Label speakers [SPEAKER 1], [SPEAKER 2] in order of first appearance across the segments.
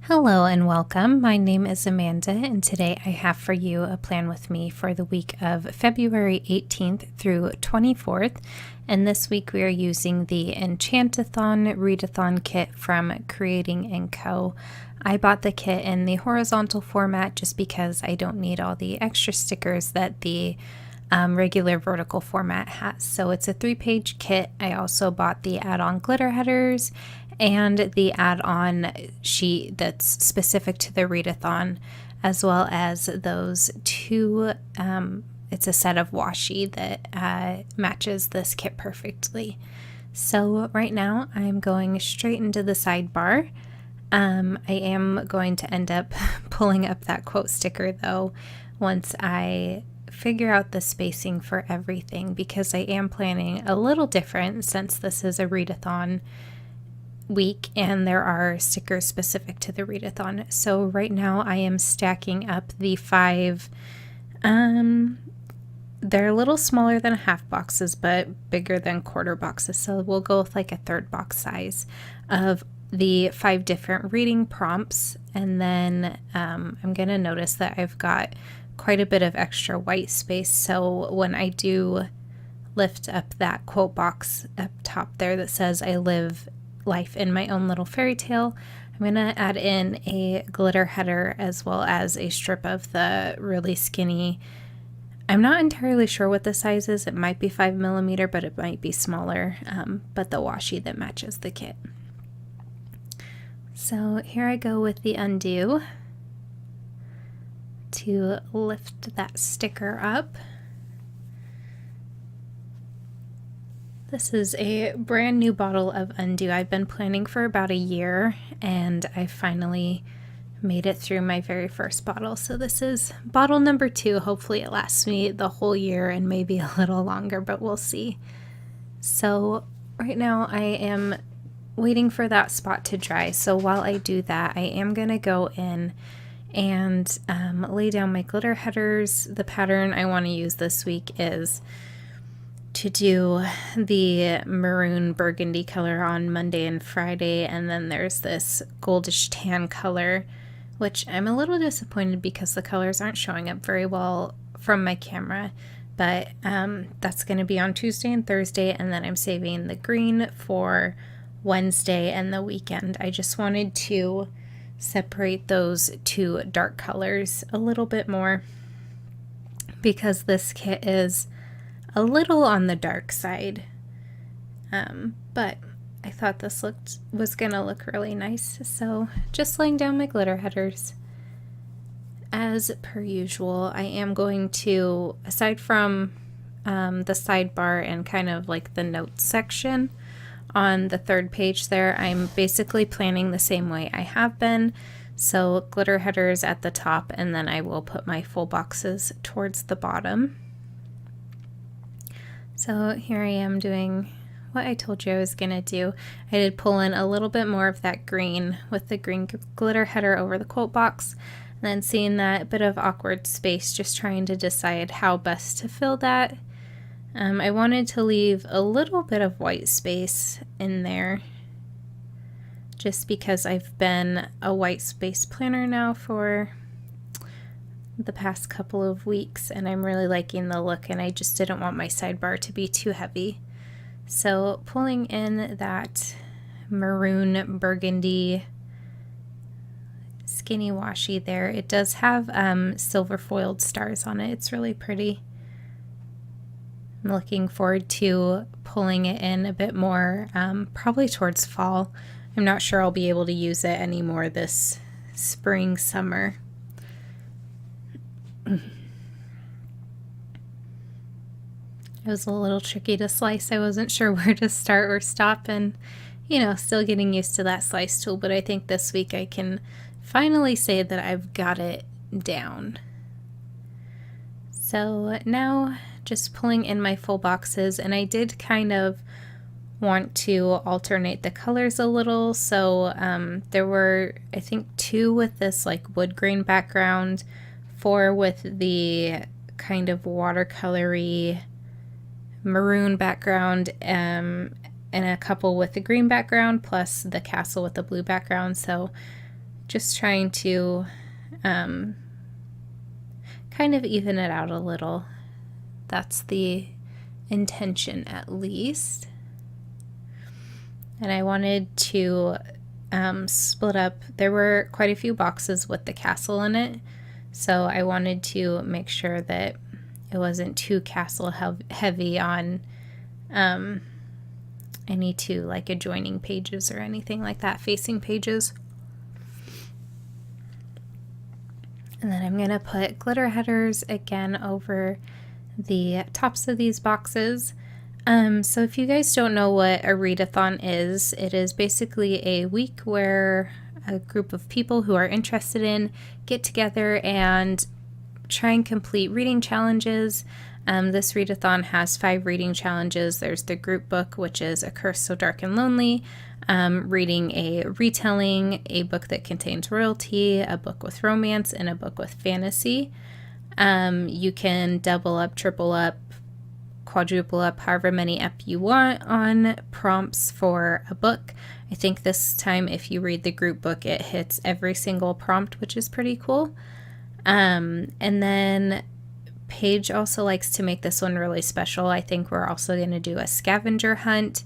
[SPEAKER 1] Hello and welcome. My name is Amanda, and today I have for you a plan with me for the week of February 18th through 24th. And this week we are using the Enchantathon Readathon Kit from Creating & Co. I bought the kit in the horizontal format just because I don't need all the extra stickers that the regular vertical format has. So it's a 3-page kit. I also bought the add-on glitter headers and the add-on sheet that's specific to the readathon, as well as those two, it's a set of washi that matches this kit perfectly. So right now I'm going straight into the sidebar. I am going to end up pulling up that quote sticker though once I figure out the spacing for everything, because I am planning a little different since this is a readathon week and there are stickers specific to the readathon. So right now I am stacking up the 5 they're a little smaller than half boxes but bigger than quarter boxes, so we'll go with like a third box size of the 5 different reading prompts. And then I'm gonna notice that I've got quite a bit of extra white space, so when I do lift up that quote box up top there that says I live life in my own little fairy tale, I'm going to add in a glitter header as well as a strip of the really skinny, I'm not entirely sure what the size is, it might be 5mm but it might be smaller, but the washi that matches the kit. So here I go with the undo to lift that sticker up. This is a brand new bottle of undo. I've been planning for about a year and I finally made it through my very first bottle. So this is bottle number 2. Hopefully it lasts me the whole year and maybe a little longer, but we'll see. So right now I am waiting for that spot to dry. So while I do that, I am going to go in and lay down my glitter headers. The pattern I want to use this week is to do the maroon burgundy color on Monday and Friday, and then there's this goldish tan color, which I'm a little disappointed because the colors aren't showing up very well from my camera, but that's going to be on Tuesday and Thursday, and then I'm saving the green for Wednesday and the weekend. I just wanted to separate those 2 dark colors a little bit more because this kit is a little on the dark side, but I thought this was gonna look really nice. So just laying down my glitter headers. As per usual, I am going to, aside from the sidebar and kind of like the notes section on the 3rd page there, I'm basically planning the same way I have been. So glitter headers at the top, and then I will put my full boxes towards the bottom. So here I am doing what I told you I was gonna do. I did pull in a little bit more of that green with the green glitter header over the quote box, and then seeing that bit of awkward space, just trying to decide how best to fill that. I wanted to leave a little bit of white space in there just because I've been a white space planner now for the past couple of weeks and I'm really liking the look, and I just didn't want my sidebar to be too heavy. So pulling in that maroon burgundy skinny washi there, it does have silver foiled stars on it. It's really pretty. I'm looking forward to pulling it in a bit more, probably towards fall. I'm not sure I'll be able to use it anymore this spring, summer. It was a little tricky to slice. I wasn't sure where to start or stop, and you know, still getting used to that slice tool, but I think this week I can finally say that I've got it down. So now just pulling in my full boxes, and I did kind of want to alternate the colors a little. So there were, I think, 2 with this like wood grain background, 4 with the kind of watercolory maroon background, and a couple with the green background plus the castle with the blue background. So just trying to kind of even it out a little. That's the intention, at least. And I wanted to split up. There were quite a few boxes with the castle in it, so I wanted to make sure that it wasn't too castle heavy on any two like adjoining pages or anything like that, facing pages. And then I'm gonna put glitter headers again over the tops of these boxes. So if you guys don't know what a readathon is, it is basically a week where a group of people who are interested in get together and try and complete reading challenges. This readathon has 5 reading challenges. There's the group book, which is A Curse So Dark and Lonely, reading a retelling, a book that contains royalty, a book with romance, and a book with fantasy. You can double up, triple up, quadruple up, however many up you want on prompts for a book. I think this time if you read the group book, it hits every single prompt, which is pretty cool. And then Paige also likes to make this one really special. I think we're also going to do a scavenger hunt,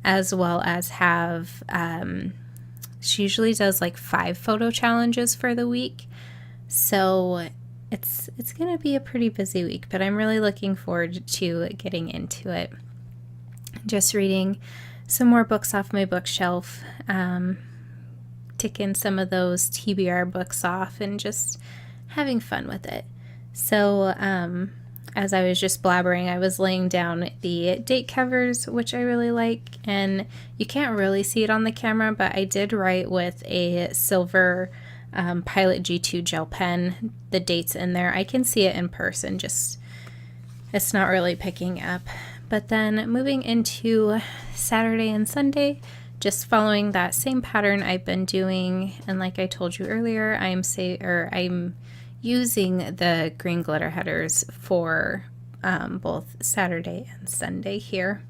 [SPEAKER 1] as well as have, she usually does like 5 photo challenges for the week. So it's going to be a pretty busy week, but I'm really looking forward to getting into it. Just reading some more books off my bookshelf, ticking some of those TBR books off and just having fun with it. So as I was just blabbering, I was laying down the date covers, which I really like, and you can't really see it on the camera, but I did write with a silver Pilot G2 gel pen, the dates in there. I can see it in person, just it's not really picking up. But then moving into Saturday and Sunday, just following that same pattern I've been doing, and like I told you earlier, I'm using the green glitter headers for both Saturday and Sunday here.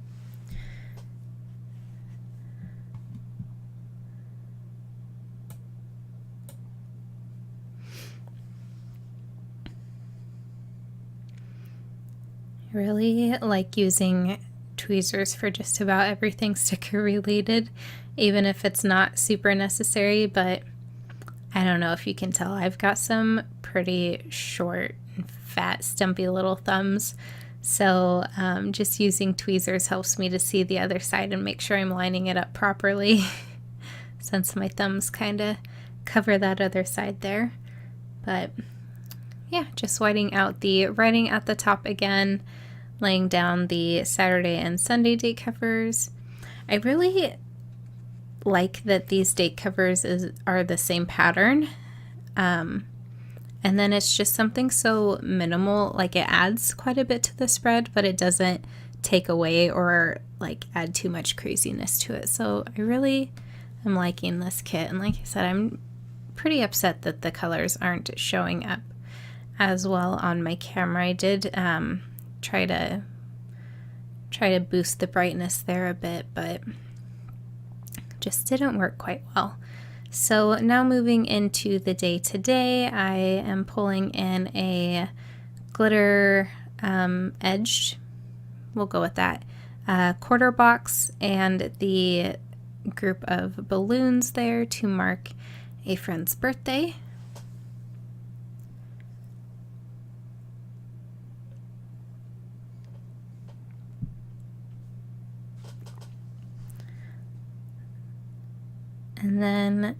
[SPEAKER 1] I really like using tweezers for just about everything sticker related, even if it's not super necessary, but I don't know if you can tell, I've got some pretty short, fat, stumpy little thumbs, so just using tweezers helps me to see the other side and make sure I'm lining it up properly, since my thumbs kind of cover that other side there. But yeah, just whiting out the writing at the top again, laying down the Saturday and Sunday date covers. I really like that these date covers are the same pattern, and then it's just something so minimal, like it adds quite a bit to the spread, but it doesn't take away or like add too much craziness to it. So I really am liking this kit, and like I said, I'm pretty upset that the colors aren't showing up as well on my camera. I did try to boost the brightness there a bit, but just didn't work quite well. So now moving into the day today, I am pulling in a glitter edged, we'll go with that, quarter box and the group of balloons there to mark a friend's birthday. And then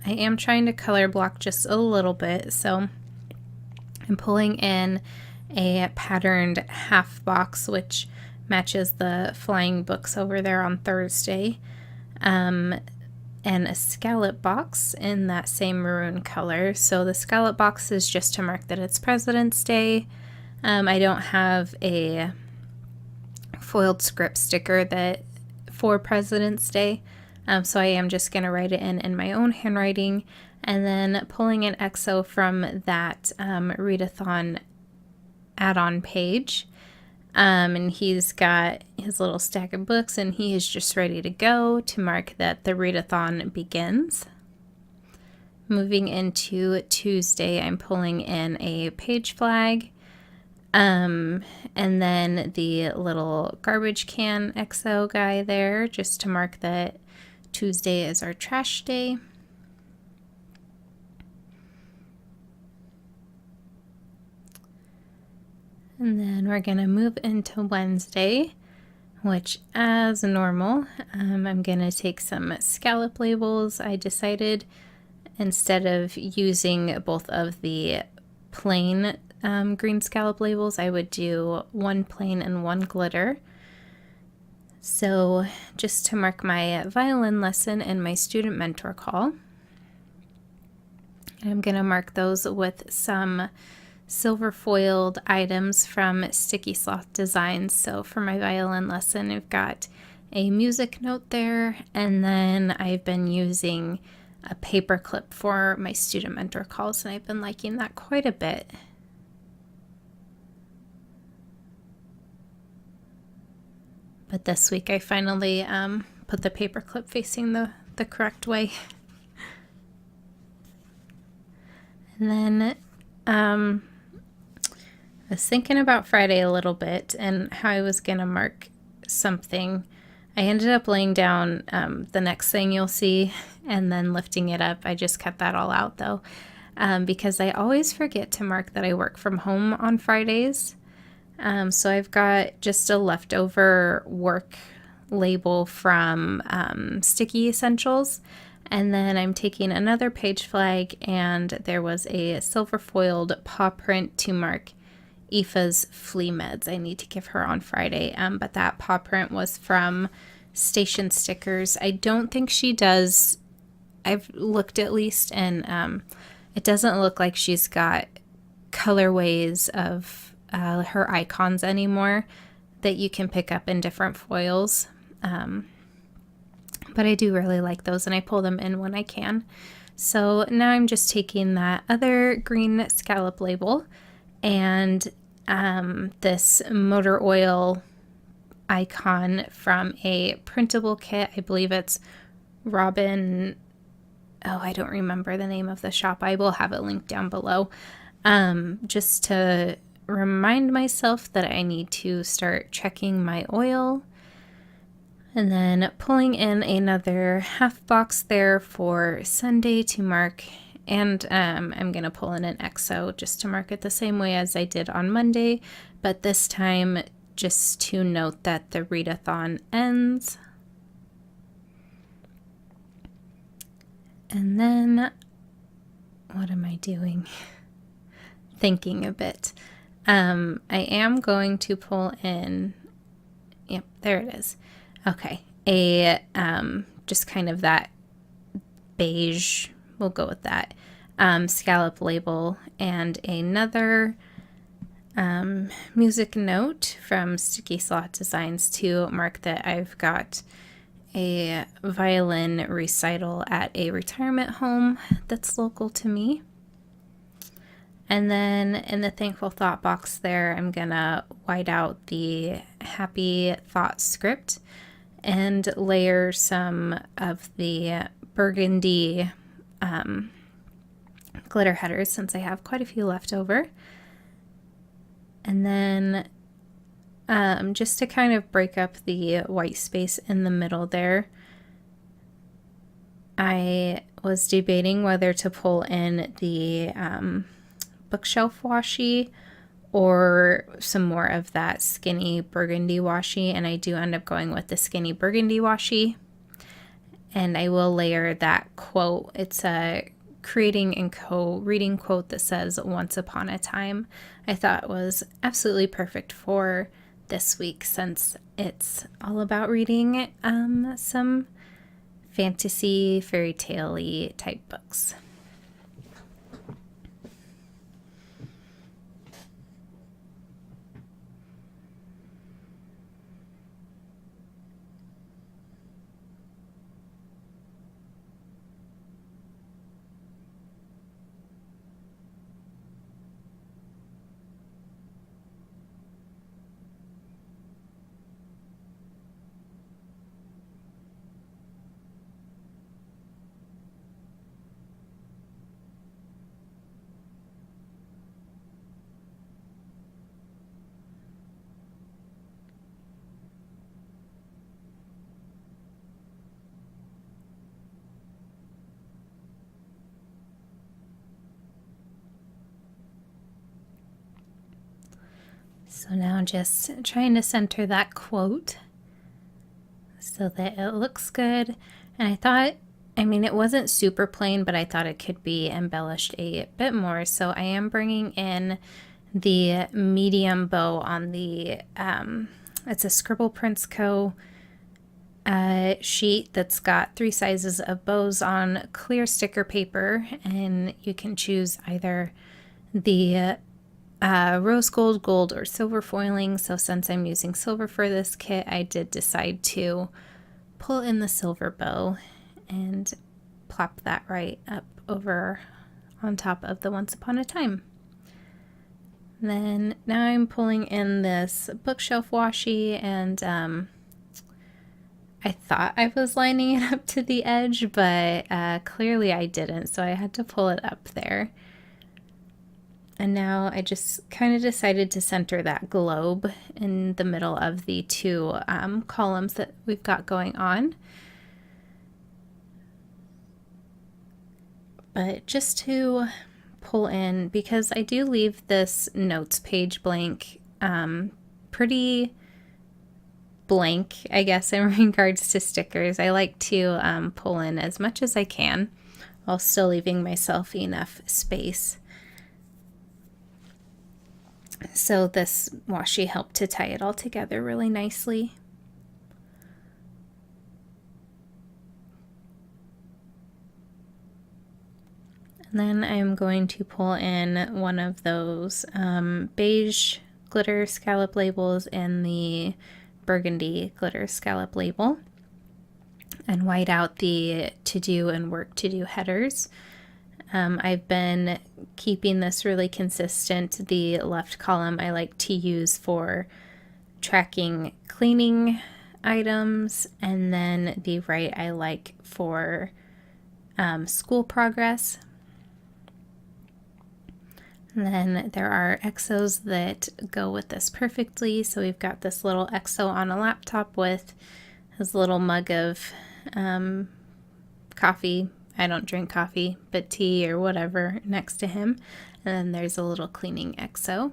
[SPEAKER 1] I am trying to color block just a little bit, so I'm pulling in a patterned half box, which matches the flying books over there on Thursday, and a scallop box in that same maroon color. So the scallop box is just to mark that it's President's Day. I don't have a foiled script sticker that for President's Day, so I am just going to write it in my own handwriting, and then pulling an XO from that readathon add-on page. And he's got his little stack of books, and he is just ready to go to mark that the readathon begins. moving into Tuesday, I'm pulling in a page flag, and then the little garbage can XO guy there, just to mark that Tuesday is our trash day. And then we're going to move into Wednesday, which, as normal, I'm going to take some scallop labels. I decided, instead of using both of the plain green scallop labels, I would do one plain and one glitter. So just to mark my violin lesson and my student mentor call, I'm going to mark those with some silver foiled items from Sticky Sloth Designs. So for my violin lesson, I've got a music note there, and then I've been using a paper clip for my student mentor calls, and I've been liking that quite a bit. But this week I finally put the paper clip facing the correct way. And then I was thinking about Friday a little bit and how I was going to mark something. I ended up laying down the next thing you'll see and then lifting it up. I just cut that all out though, because I always forget to mark that I work from home on Fridays. So I've got just a leftover work label from Sticky Essentials. And then I'm taking another page flag, and there was a silver foiled paw print to mark Aoife's flea meds. I need to give her on Friday, but that paw print was from Station Stickers. I don't think she does, I've looked at least, and it doesn't look like she's got colorways of her icons anymore that you can pick up in different foils. But I do really like those, and I pull them in when I can. So now I'm just taking that other green scallop label and this motor oil icon from a printable kit. I believe it's Robin. Oh, I don't remember the name of the shop. I will have it linked down below. Just to remind myself that I need to start checking my oil. And then pulling in another half box there for Sunday to mark, and I'm going to pull in an XO just to mark it the same way as I did on Monday, but this time just to note that the readathon ends. And then, what am I doing? Thinking a bit. I am going to pull in, yep, there it is. Okay, just kind of that beige, we'll go with that, scallop label, and another music note from Sticky Sloth Designs to mark that I've got a violin recital at a retirement home that's local to me. And then in the Thankful Thought box there, I'm gonna white out the Happy Thought script and layer some of the burgundy glitter headers, since I have quite a few left over. And then just to kind of break up the white space in the middle there, I was debating whether to pull in the bookshelf washi or some more of that skinny burgundy washi, and I do end up going with the skinny burgundy washi. And I will layer that quote. It's a Creating and Co. reading quote that says "Once upon a time." I thought was absolutely perfect for this week, since it's all about reading some fantasy fairy tale-y type books. So now just trying to center that quote so that it looks good. And I thought, I mean, it wasn't super plain, but I thought it could be embellished a bit more. So I am bringing in the medium bow on the, it's a Scribble Prints Co. Sheet that's got 3 sizes of bows on clear sticker paper, and you can choose either the rose gold, gold, or silver foiling. So since I'm using silver for this kit, I did decide to pull in the silver bow and plop that right up over on top of the Once Upon a Time. Then now I'm pulling in this bookshelf washi, and I thought I was lining it up to the edge, but clearly I didn't, so I had to pull it up there. And now I just kind of decided to center that globe in the middle of the 2 columns that we've got going on. But just to pull in, because I do leave this notes page blank, pretty blank, I guess, in regards to stickers. I like to pull in as much as I can while still leaving myself enough space. So this washi helped to tie it all together really nicely. And then I'm going to pull in one of those beige glitter scallop labels and the burgundy glitter scallop label, and white out the to do and work to do headers. I've been keeping this really consistent. The left column I like to use for tracking cleaning items, and then the right I like for school progress. And then there are exos that go with this perfectly. So we've got this little exo on a laptop with his little mug of coffee. I don't drink coffee, but tea or whatever next to him. And then there's a little cleaning exo.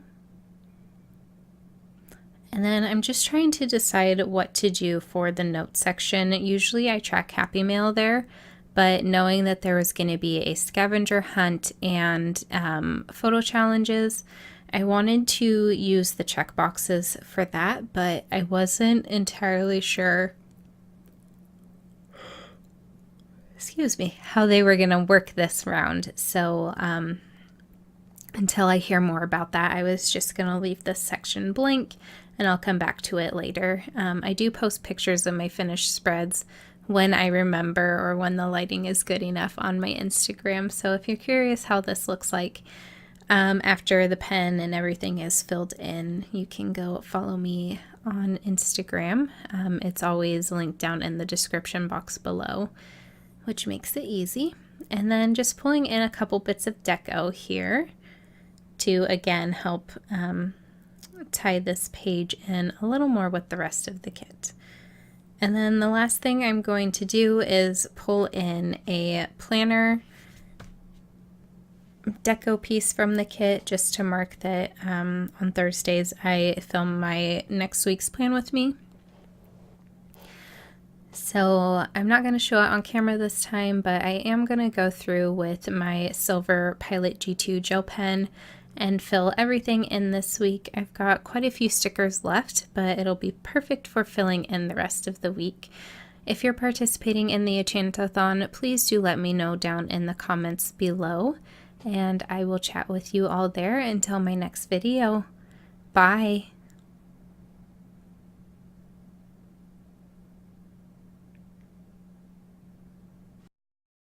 [SPEAKER 1] And then I'm just trying to decide what to do for the notes section. Usually I track Happy Mail there, but knowing that there was going to be a scavenger hunt and photo challenges, I wanted to use the checkboxes for that, but I wasn't entirely sure, excuse me, how they were going to work this round. So until I hear more about that, I was just going to leave this section blank, and I'll come back to it later. I do post pictures of my finished spreads when I remember or when the lighting is good enough on my Instagram. So if you're curious how this looks like after the pen and everything is filled in, you can go follow me on Instagram. It's always linked down in the description box below, which makes it easy. And then just pulling in a couple bits of deco here to again help tie this page in a little more with the rest of the kit. And then the last thing I'm going to do is pull in a planner deco piece from the kit just to mark that on Thursdays I film my next week's plan with me. So I'm not going to show it on camera this time, but I am going to go through with my silver Pilot G2 gel pen and fill everything in this week. I've got quite a few stickers left, but it'll be perfect for filling in the rest of the week. If you're participating in the Enchantathon, please do let me know down in the comments below, and I will chat with you all there until my next video. Bye!